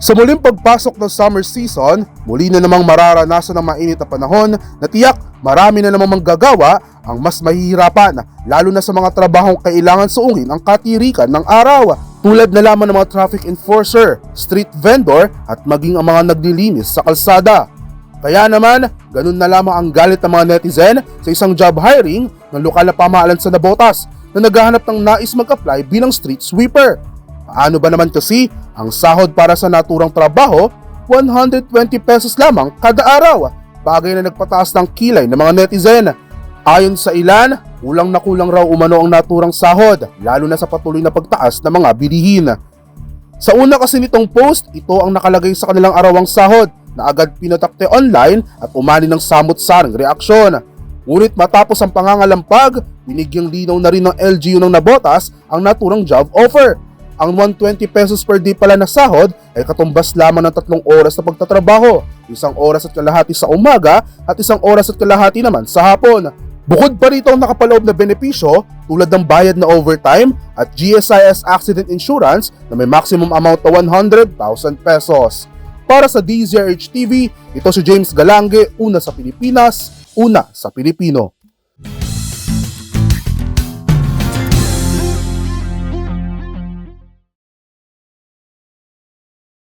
Sa muling pagpasok ng summer season, muli na namang mararanasan ng mainit na panahon na tiyak marami na namang manggagawa ang mas mahihirapan, lalo na sa mga trabahong kailangan suungin ang katirikan ng araw, tulad na lamang ng mga traffic enforcer, street vendor at maging ang mga naglilinis sa kalsada. Kaya naman, ganun na lamang ang galit ng mga netizen sa isang job hiring ng lokal na pamahalaan sa Navotas na naghahanap ng nais mag-apply bilang street sweeper. Paano ba naman kasi ang sahod para sa naturang trabaho? 120 pesos lamang kada araw, bagay na nagpataas ng kilay ng mga netizen. Ayon sa ilan, kulang na kulang raw umano ang naturang sahod, lalo na sa patuloy na pagtaas ng mga bilihin. Sa una kasi nitong post, ito ang nakalagay sa kanilang arawang sahod na agad pinatakte online at umani ng samot-saring reaksyon. Ngunit matapos ang pangangalampag, binigyang linaw na rin ng LGU ng Navotas ang naturang job offer. Ang 120 pesos per day pala na sahod ay katumbas lamang ng 3 oras na pagtatrabaho, 1 oras at kalahati sa umaga at 1 oras at kalahati naman sa hapon. Bukod pa rito ang nakapaloob na benepisyo tulad ng bayad na overtime at GSIS accident insurance na may maximum amount na 100,000 pesos. Para sa DZRH TV, ito si James Galange, una sa Pilipinas, una sa Pilipino.